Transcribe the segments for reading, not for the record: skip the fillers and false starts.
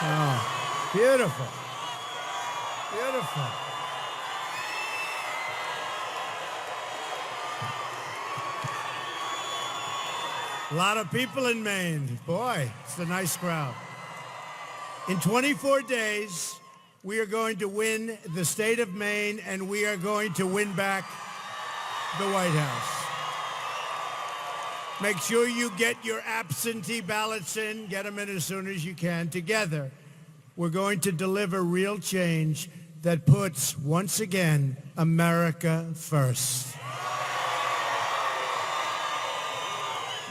Oh, beautiful. Beautiful. A lot of people in Maine. Boy, it's a nice crowd. In 24 days, we are going to win the state of Maine, and we are going to win back the White House. Make sure you get your absentee ballots in. Get them in as soon as you can. Together, we're going to deliver real change that puts, once again, America first.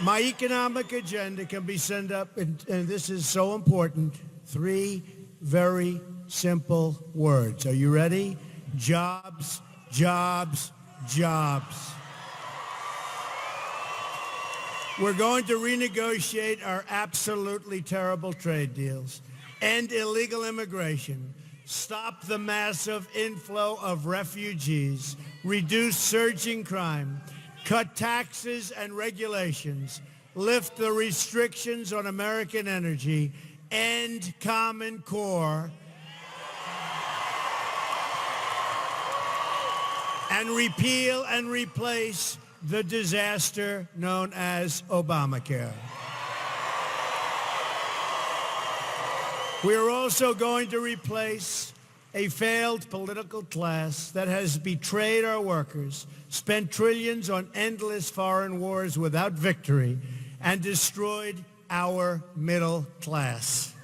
My economic agenda can be summed up, and this is so important, 3 very simple words. Are you ready? Jobs, jobs, jobs. We're going to renegotiate our absolutely terrible trade deals, end illegal immigration, stop the massive inflow of refugees, reduce surging crime, cut taxes and regulations, lift the restrictions on American energy, end Common Core, and repeal and replace the disaster known as Obamacare. We are also going to replace a failed political class that has betrayed our workers, spent trillions on endless foreign wars without victory, and destroyed our middle class.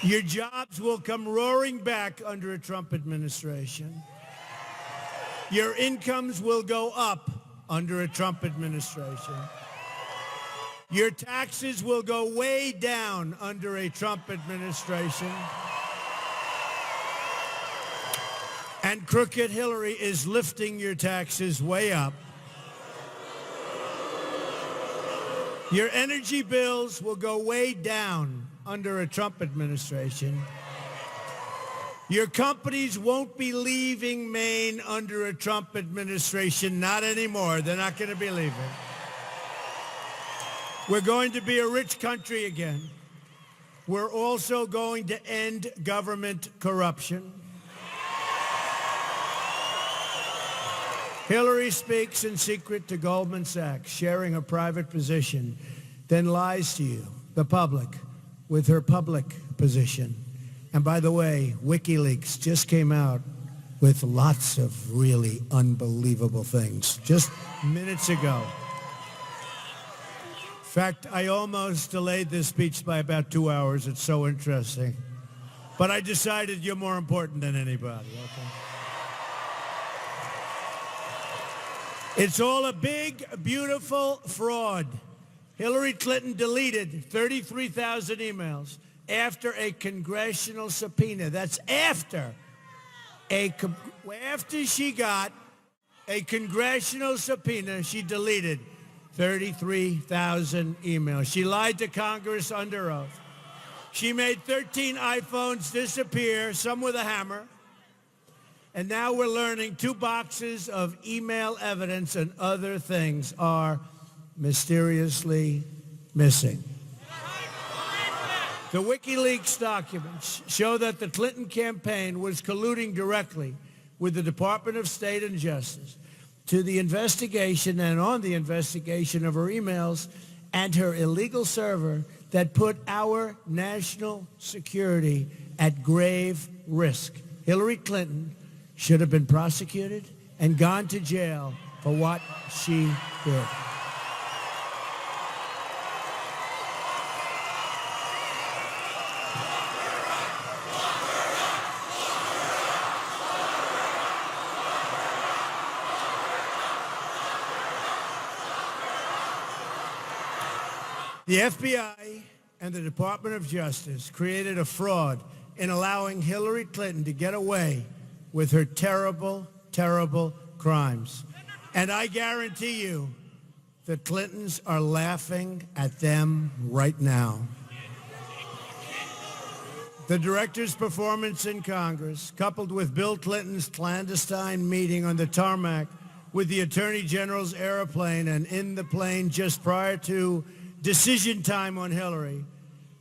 Your jobs will come roaring back under a Trump administration. Your incomes will go up under a Trump administration. Your taxes will go way down under a Trump administration. And crooked Hillary is lifting your taxes way up. Your energy bills will go way down under a Trump administration. Your companies won't be leaving Maine under a Trump administration, not anymore. They're not going to be leaving. We're going to be a rich country again. We're also going to end government corruption. Hillary speaks in secret to Goldman Sachs, sharing a private position, then lies to you, the public, with her public position. And by the way, WikiLeaks just came out with lots of really unbelievable things just minutes ago. In fact, I almost delayed this speech by about 2 hours. It's so interesting. But I decided you're more important than anybody, okay? It's all a big, beautiful fraud. Hillary Clinton deleted 33,000 emails after a congressional subpoena. That's after she got a congressional subpoena, she deleted 33,000 emails. She lied to Congress under oath. She made 13 iPhones disappear, some with a hammer. And now we're learning 2 boxes of email evidence and other things are mysteriously missing. The WikiLeaks documents show that the Clinton campaign was colluding directly with the Department of State and Justice to the investigation and on the investigation of her emails and her illegal server that put our national security at grave risk. Hillary Clinton should have been prosecuted and gone to jail for what she did. The FBI and the Department of Justice created a fraud in allowing Hillary Clinton to get away with her terrible, terrible crimes. And I guarantee you, the Clintons are laughing at them right now. The director's performance in Congress, coupled with Bill Clinton's clandestine meeting on the tarmac with the Attorney General's airplane and in the plane just prior to decision time on Hillary,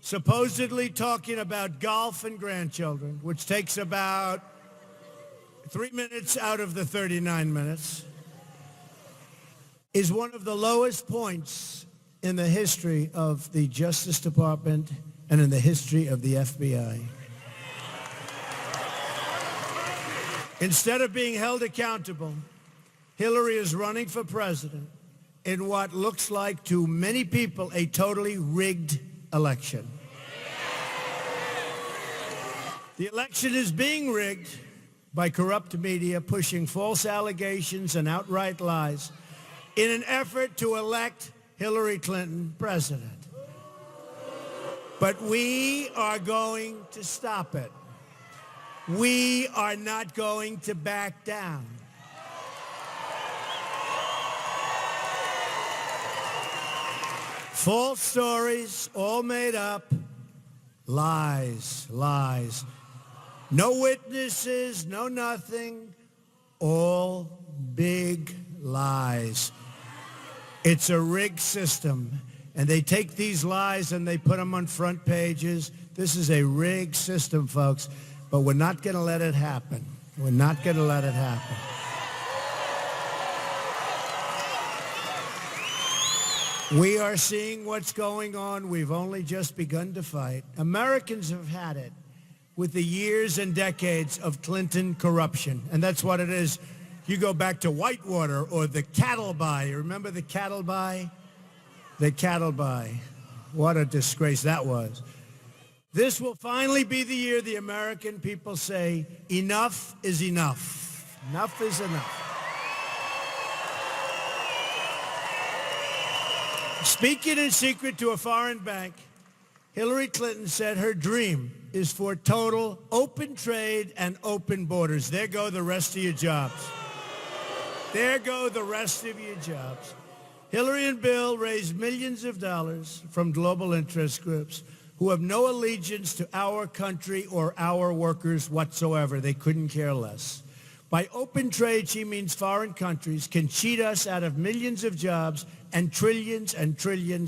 supposedly talking about golf and grandchildren, which takes about 3 minutes out of the 39 minutes, is one of the lowest points in the history of the Justice Department and in the history of the FBI. Instead of being held accountable, Hillary is running for president in what looks like to many people a totally rigged election. The election is being rigged by corrupt media pushing false allegations and outright lies in an effort to elect Hillary Clinton president. But we are going to stop it. We are not going to back down. False stories, all made up, lies, lies. No witnesses, no nothing, all big lies. It's a rigged system, and they take these lies and they put them on front pages. This is a rigged system, folks. But we're not going to let it happen. We're not going to let it happen. We are seeing what's going on. We've only just begun to fight. Americans have had it with the years and decades of Clinton corruption. And that's what it is. You go back to Whitewater or the cattle buy. You remember the cattle buy? The cattle buy. What a disgrace that was. This will finally be the year the American people say, enough is enough. Enough is enough. Speaking in secret to a foreign bank, Hillary Clinton said her dream is for total open trade and open borders. There go the rest of your jobs. There go the rest of your jobs. Hillary and Bill raised millions of dollars from global interest groups who have no allegiance to our country or our workers whatsoever. They couldn't care less. By open trade, she means foreign countries can cheat us out of millions of jobs and trillions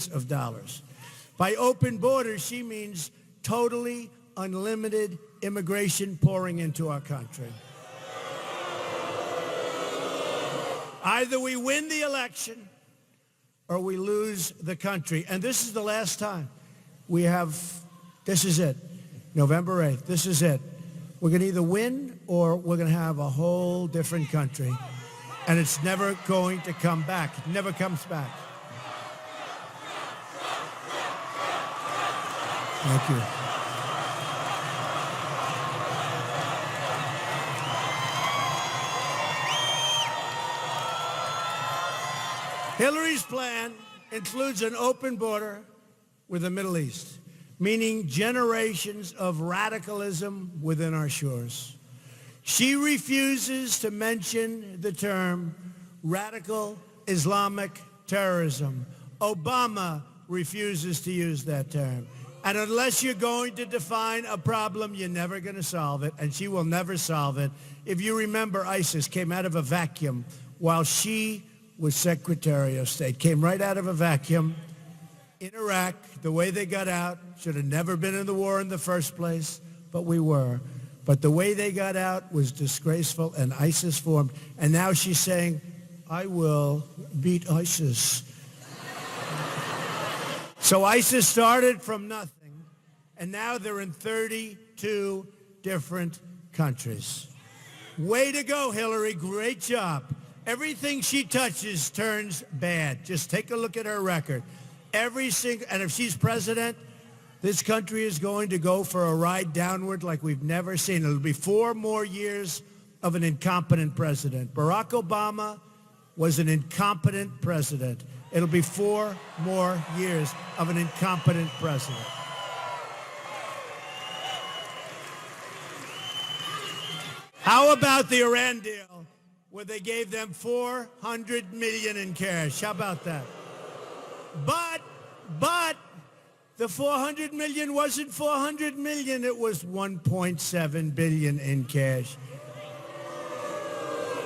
of dollars. By open borders, she means totally unlimited immigration pouring into our country. Either we win the election or we lose the country. And this is the last time. This is it, November 8th, this is it. We're going to either win or we're going to have a whole different country. And it's never going to come back. It never comes back. Thank you. Hillary's plan includes an open border with the Middle East, meaning generations of radicalism within our shores. She refuses to mention the term radical Islamic terrorism. Obama refuses to use that term. And unless you're going to define a problem, you're never going to solve it, and she will never solve it. If you remember, ISIS came out of a vacuum while she was Secretary of State, came right out of a vacuum. In Iraq, the way they got out, should have never been in the war in the first place, but we were. But the way they got out was disgraceful, and ISIS formed. And now she's saying, I will beat ISIS. So ISIS started from nothing, and now they're in 32 different countries. Way to go, Hillary. Great job. Everything she touches turns bad. Just take a look at her record. And if she's president, this country is going to go for a ride downward like we've never seen. It'll be 4 more years of an incompetent president. Barack Obama was an incompetent president. It'll be 4 more years of an incompetent president. How about the Iran deal where they gave them $400 million in cash? How about that? But the $400 million wasn't $400 million. It was $1.7 billion in cash.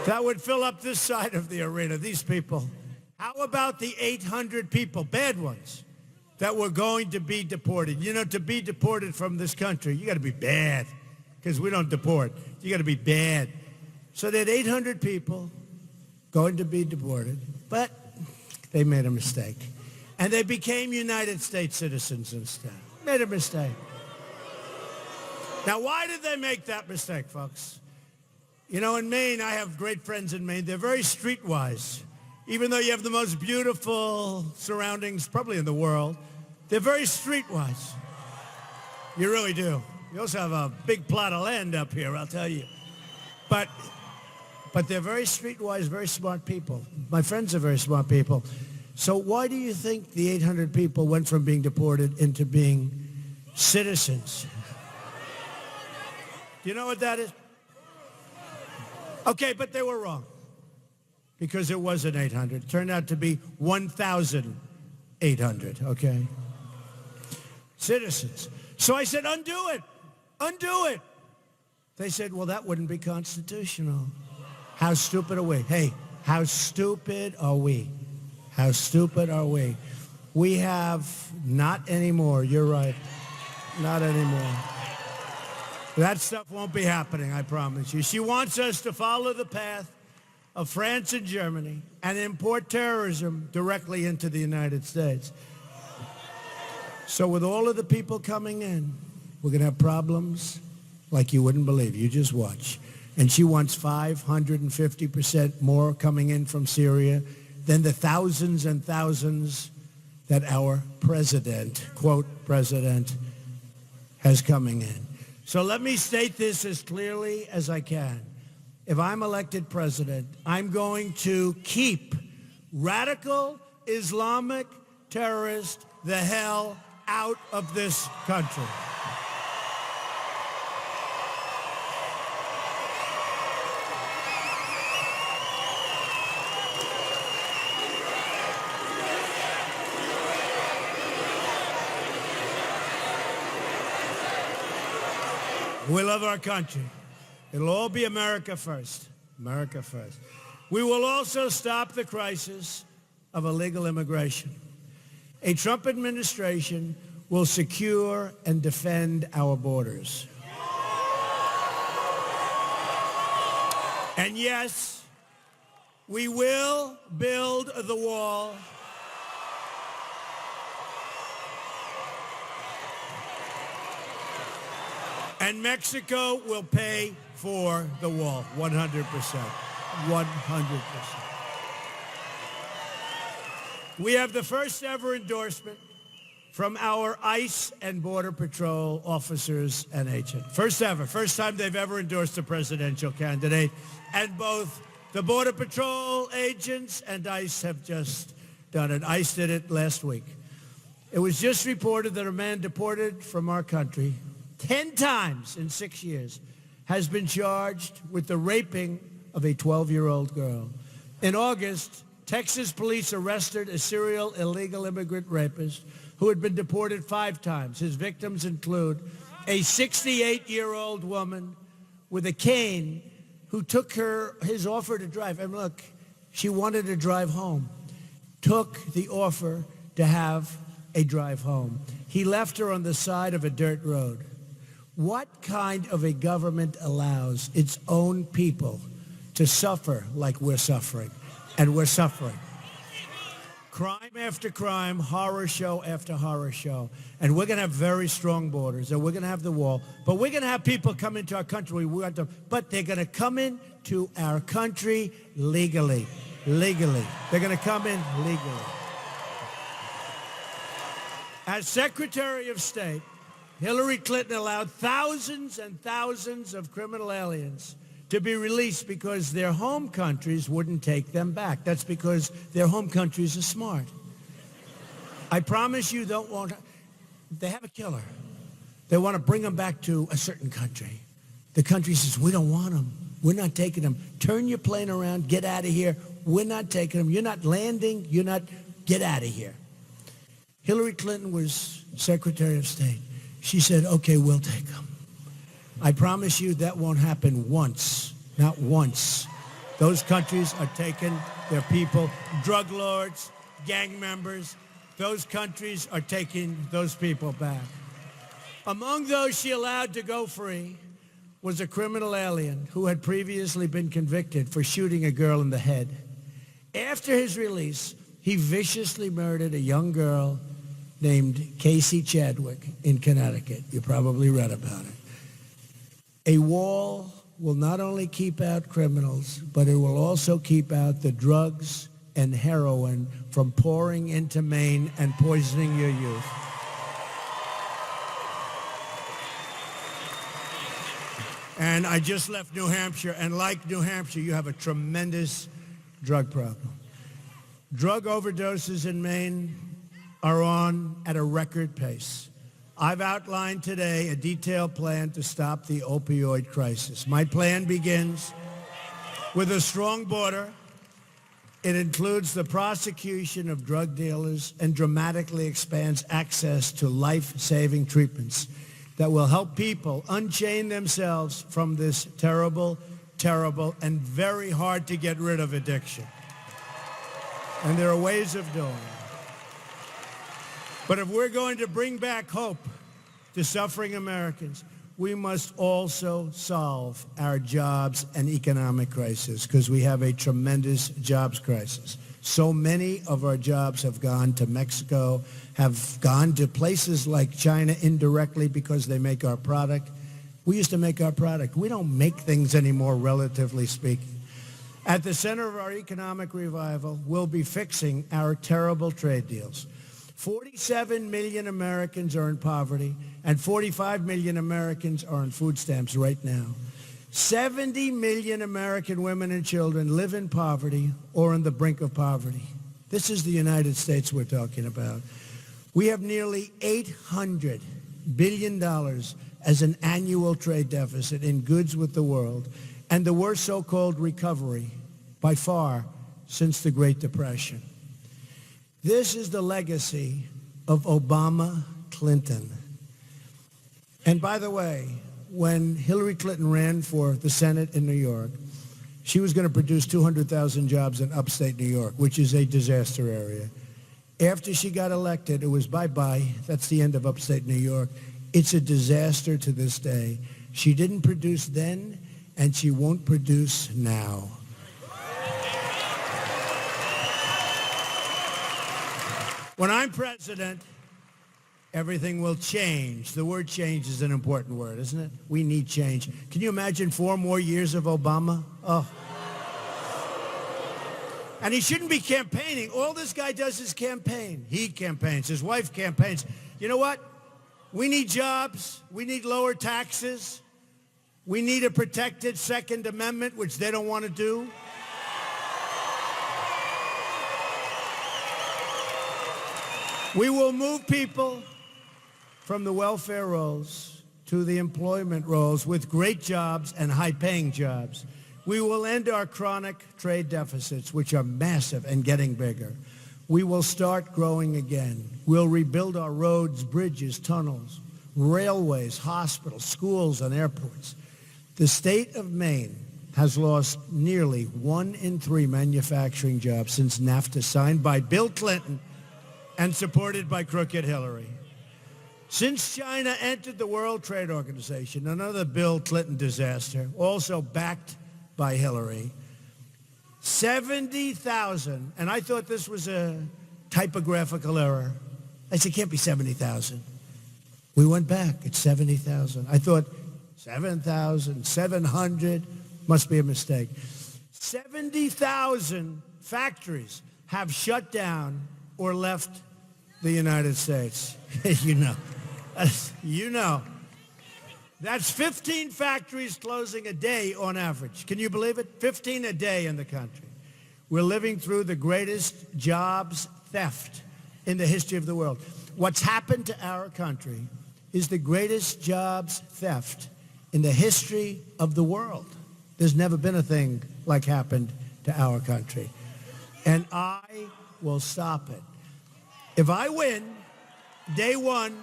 That would fill up this side of the arena, these people. How about the 800 people, bad ones, that were going to be deported. You know, to be deported from this country, you got to be bad, because we don't deport. You got to be bad. So they had 800 people going to be deported, but they made a mistake. And they became United States citizens instead. Made a mistake. Now, why did they make that mistake, folks? You know, in Maine, I have great friends in Maine. They're very streetwise. Even though you have the most beautiful surroundings probably in the world, they're very streetwise. You really do. You also have a big plot of land up here, I'll tell you. But they're very streetwise, very smart people. My friends are very smart people. So why do you think the 800 people went from being deported into being citizens? Do you know what that is? Okay, but they were wrong, because it wasn't 800. It turned out to be 1,800, okay? Citizens. So I said, undo it. Undo it. They said, well, that wouldn't be constitutional. How stupid are we? Hey, how stupid are we? How stupid are we? We have not anymore. You're right. Not anymore. That stuff won't be happening, I promise you. She wants us to follow the path of France and Germany and import terrorism directly into the United States. So with all of the people coming in, we're going to have problems like you wouldn't believe. You just watch. And she wants 550% more coming in from Syria than the thousands and thousands that our president, quote, president, has coming in. So let me state this as clearly as I can. If I'm elected president, I'm going to keep radical Islamic terrorists the hell out of this country. We love our country. It'll all be America first. America first. We will also stop the crisis of illegal immigration. A Trump administration will secure and defend our borders. And yes, we will build the wall. And Mexico will pay for the wall, 100%. 100%. We have the first ever endorsement from our ICE and Border Patrol officers and agents. First ever. First time they've ever endorsed a presidential candidate. And both the Border Patrol agents and ICE have just done it. ICE did it last week. It was just reported that a man deported from our country 10 times in 6 years has been charged with the raping of a 12-year-old girl. In August, Texas police arrested a serial illegal immigrant rapist who had been deported 5 times. His victims include a 68-year-old woman with a cane who took his offer to drive. And look, she wanted to drive home. Took the offer to have a drive home. He left her on the side of a dirt road. What kind of a government allows its own people to suffer like we're suffering? And we're suffering. Crime after crime, horror show after horror show. And we're going to have very strong borders, and we're going to have the wall. But we're going to have people come into our country. We want them, but they're going to come into our country legally. Legally. They're going to come in legally. As Secretary of State, Hillary Clinton allowed thousands and thousands of criminal aliens to be released because their home countries wouldn't take them back. That's because their home countries are smart. I promise you they have a killer. They want to bring them back to a certain country. The country says, we don't want them. We're not taking them. Turn your plane around, get out of here. We're not taking them. You're not landing. Get out of here. Hillary Clinton was Secretary of State. She said, okay, we'll take them. I promise you that won't happen once, not once. Those countries are taking their people, drug lords, gang members, those countries are taking those people back. Among those she allowed to go free was a criminal alien who had previously been convicted for shooting a girl in the head. After his release, he viciously murdered a young girl named Casey Chadwick in Connecticut. You probably read about it. A wall will not only keep out criminals, but it will also keep out the drugs and heroin from pouring into Maine and poisoning your youth. And I just left New Hampshire, and like New Hampshire, you have a tremendous drug problem. Drug overdoses in Maine are on at a record pace. I've outlined today a detailed plan to stop the opioid crisis. My plan begins with a strong border. It includes the prosecution of drug dealers and dramatically expands access to life-saving treatments that will help people unchain themselves from this terrible, terrible, and very hard to get rid of addiction. And there are ways of doing it. But if we're going to bring back hope to suffering Americans, we must also solve our jobs and economic crisis, because we have a tremendous jobs crisis. So many of our jobs have gone to Mexico, have gone to places like China indirectly because they make our product. We used to make our product. We don't make things anymore, relatively speaking. At the center of our economic revival, we'll be fixing our terrible trade deals. 47 million Americans are in poverty, and 45 million Americans are on food stamps right now. 70 million American women and children live in poverty or on the brink of poverty. This is the United States we're talking about. We have nearly $800 billion as an annual trade deficit in goods with the world, and the worst so-called recovery by far since the Great Depression. This is the legacy of Obama Clinton. And by the way, when Hillary Clinton ran for the Senate in New York, she was going to produce 200,000 jobs in upstate New York, which is a disaster area. After she got elected, it was bye-bye. That's the end of upstate New York. It's a disaster to this day. She didn't produce then, and she won't produce now. When I'm president, everything will change. The word change is an important word, isn't it? We need change. Can you imagine 4 more years of Obama? Oh. And he shouldn't be campaigning. All this guy does is campaign. He campaigns. His wife campaigns. You know what? We need jobs. We need lower taxes. We need a protected Second Amendment, which they don't want to do. We will move people from the welfare rolls to the employment rolls with great jobs and high-paying jobs. We will end our chronic trade deficits, which are massive and getting bigger. We will start growing again. We'll rebuild our roads, bridges, tunnels, railways, hospitals, schools, and airports. The state of Maine has lost nearly 1 in 3 manufacturing jobs since NAFTA, signed by Bill Clinton and supported by crooked Hillary. Since China entered the World Trade Organization, another Bill Clinton disaster, also backed by Hillary, 70,000, and I thought this was a typographical error. I said, it can't be 70,000. We went back, it's 70,000. I thought 7,700 must be a mistake. 70,000 factories have shut down or left the United States. You know. That's 15 factories closing a day on average. Can you believe it? 15 a day in the country. We're living through the greatest jobs theft in the history of the world. What's happened to our country is the greatest jobs theft in the history of the world. There's never been a thing like happened to our country. And I will stop it. If I win, day one,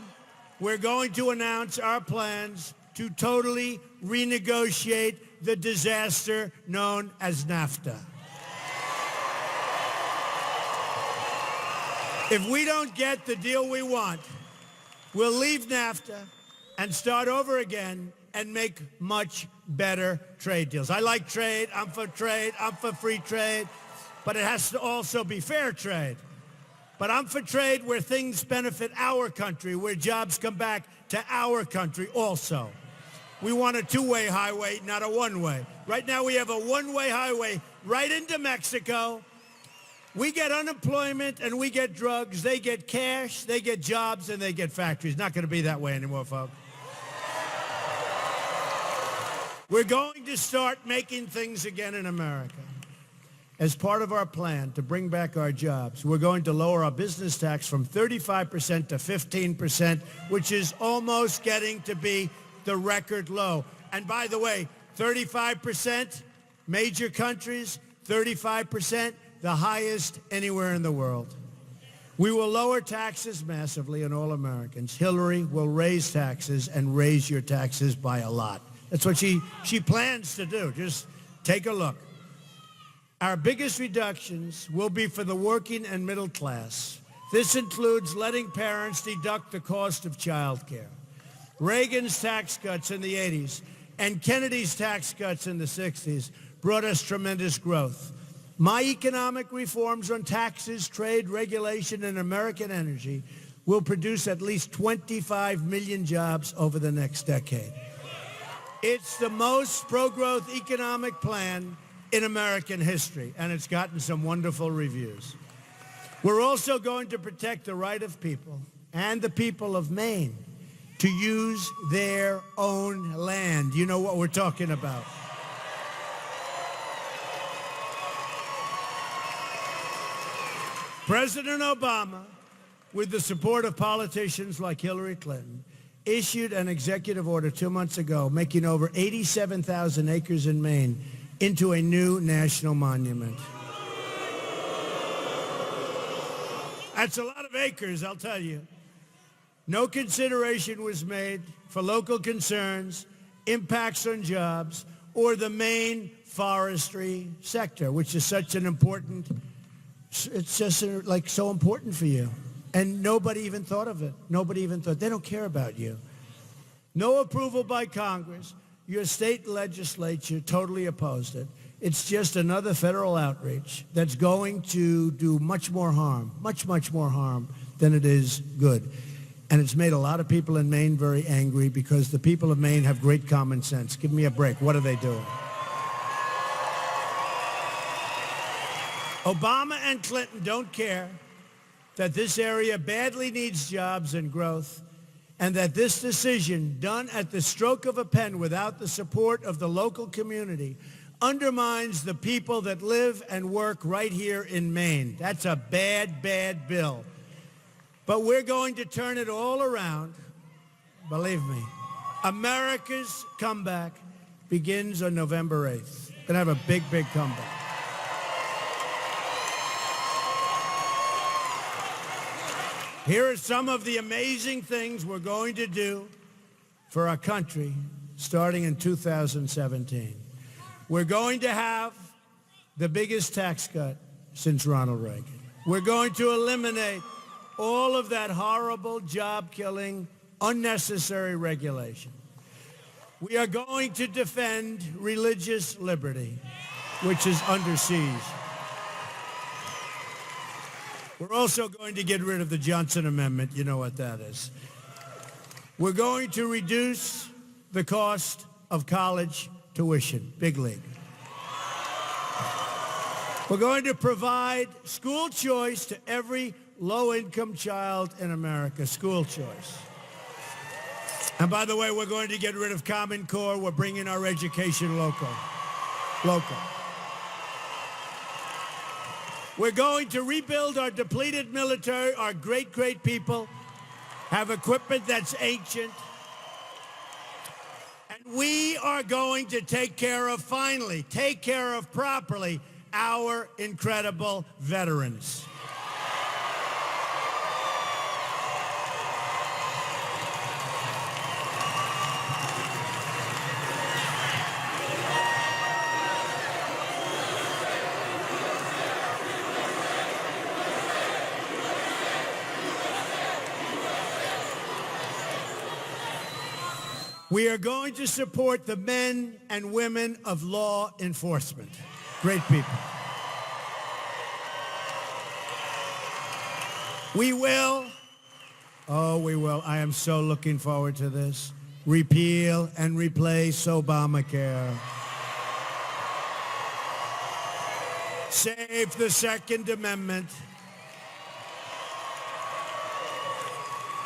we're going to announce our plans to totally renegotiate the disaster known as NAFTA. If we don't get the deal we want, we'll leave NAFTA and start over again and make much better trade deals. I like trade. I'm for free trade, but it has to also be fair trade. But I'm for trade where things benefit our country, where jobs come back to our country also. We want a two-way highway, not a one-way. Right now we have a one-way highway right into Mexico. We get unemployment and we get drugs. They get cash, they get jobs, and they get factories. Not going to be that way anymore, folks. We're going to start making things again in America. As part of our plan to bring back our jobs, we're going to lower our business tax from 35% to 15%, which is almost getting to be the record low. And by the way, 35%, major countries, 35%, the highest anywhere in the world. We will lower taxes massively on all Americans. Hillary will raise taxes and raise your taxes by a lot. That's what she plans to do. Just take a look. Our biggest reductions will be for the working and middle class. This includes letting parents deduct the cost of child care. Reagan's tax cuts in the 80s and Kennedy's tax cuts in the 60s brought us tremendous growth. My economic reforms on taxes, trade, regulation, and American energy will produce at least 25 million jobs over the next decade. It's the most pro-growth economic plan in American history, and it's gotten some wonderful reviews. We're also going to protect the right of people and the people of Maine to use their own land. You know what we're talking about. President Obama, with the support of politicians like Hillary Clinton, issued an executive order 2 months ago making over 87,000 acres in Maine into a new national monument. That's a lot of acres, I'll tell you. No consideration was made for local concerns, impacts on jobs, or the Maine forestry sector, which is such an important, it's just like so important for you. And nobody even thought of it. Nobody even thought. They don't care about you. No approval by Congress. Your state legislature totally opposed it. It's just another federal outreach that's going to do much more harm, much more harm than it is good. And it's made a lot of people in Maine very angry because the people of Maine have great common sense. Give me a break. What are they doing? Obama and Clinton don't care that this area badly needs jobs and growth, and that this decision, done at the stroke of a pen without the support of the local community, undermines the people that live and work right here in Maine. That's a bad, bad bill. But we're going to turn it all around. Believe me. America's comeback begins on November 8th. We're going to have a big, big comeback. Here are some of the amazing things we're going to do for our country starting in 2017. We're going to have the biggest tax cut since Ronald Reagan. We're going to eliminate all of that horrible, job-killing, unnecessary regulation. We are going to defend religious liberty, which is under siege. We're also going to get rid of the Johnson Amendment. You know what that is. We're going to reduce the cost of college tuition. Big league. We're going to provide school choice to every low-income child in America. School choice. And by the way, we're going to get rid of Common Core. We're bringing our education local. We're going to rebuild our depleted military. Our great, great people have equipment that's ancient. And we are going to take care of, finally, take care of properly our incredible veterans. We are going to support the men and women of law enforcement. Great people. We will, I am so looking forward to this, repeal and replace Obamacare. Save the Second Amendment.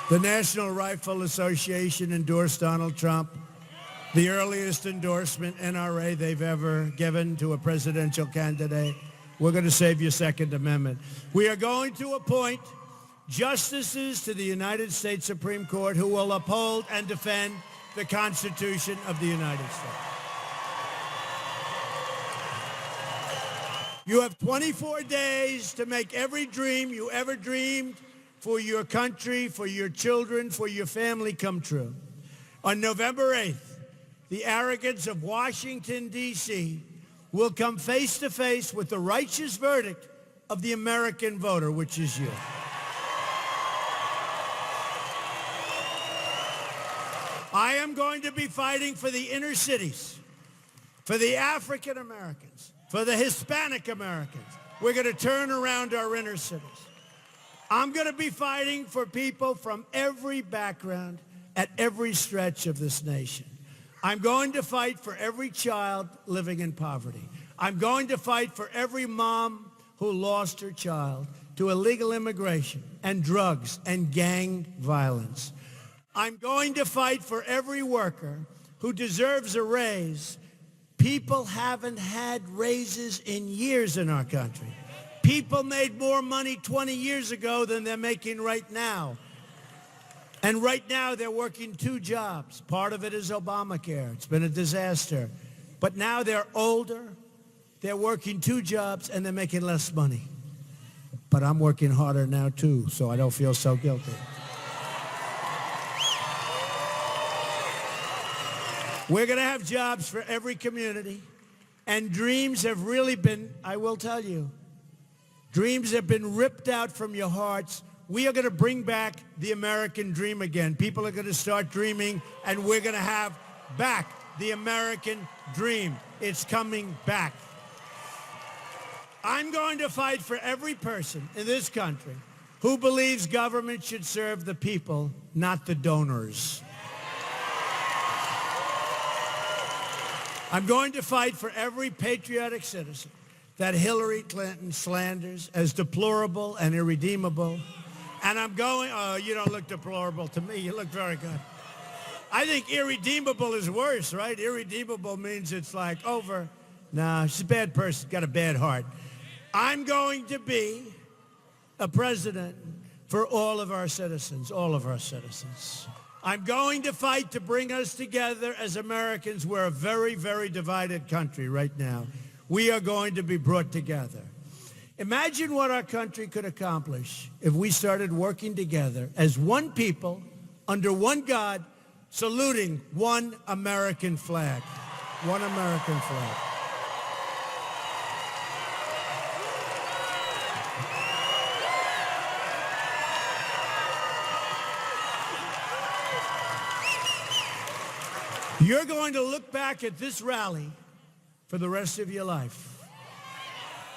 The National Rifle Association endorsed Donald Trump, the earliest endorsement NRA they've ever given to a presidential candidate. We're going to save your Second Amendment. We are going to appoint justices to the United States Supreme Court who will uphold and defend the Constitution of the United States. You have 24 days to make every dream you ever dreamed for your country, for your children, for your family come true. On November 8th, the arrogance of Washington, D.C. will come face to face with the righteous verdict of the American voter, which is you. I am going to be fighting for the inner cities, for the African Americans, for the Hispanic Americans. We're going to turn around our inner cities. I'm going to be fighting for people from every background at every stretch of this nation. I'm going to fight for every child living in poverty. I'm going to fight for every mom who lost her child to illegal immigration and drugs and gang violence. I'm going to fight for every worker who deserves a raise. People haven't had raises in years in our country. People made more money 20 years ago than they're making right now. And right now they're working 2 jobs. Part of it is Obamacare. It's been a disaster. But now they're older, they're working 2 jobs, and they're making less money. But I'm working harder now too, so I don't feel so guilty. We're going to have jobs for every community. And dreams have really been, I will tell you, dreams have been ripped out from your hearts. We are going to bring back the American dream again. People are going to start dreaming, and we're going to have back the American dream. It's coming back. I'm going to fight for every person in this country who believes government should serve the people, not the donors. I'm going to fight for every patriotic citizen that Hillary Clinton slanders as deplorable and irredeemable. And I'm going, oh, you don't look deplorable to me. You look very good. I think irredeemable is worse, right? Irredeemable means it's like over. Nah, she's a bad person, got a bad heart. I'm going to be a president for all of our citizens, all of our citizens. I'm going to fight to bring us together as Americans. We're a very, very divided country right now. We are going to be brought together. Imagine what our country could accomplish if we started working together as one people, under one God, saluting one American flag. One American flag. You're going to look back at this rally for the rest of your life.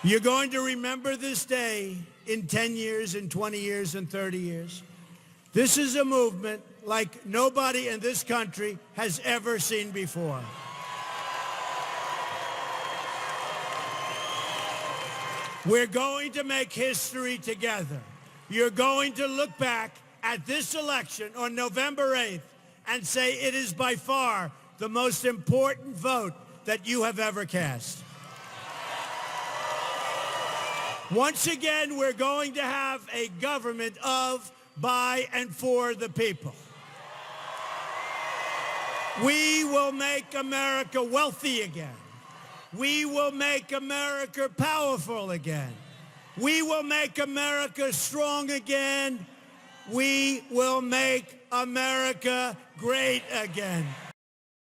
You're going to remember this day in 10 years, in 20 years, in 30 years. This is a movement like nobody in this country has ever seen before. We're going to make history together. You're going to look back at this election on November 8th and say it is by far the most important vote that you have ever cast. Once again, we're going to have a government of, by, and for the people. We will make America wealthy again. We will make America powerful again. We will make America strong again. We will make America great again.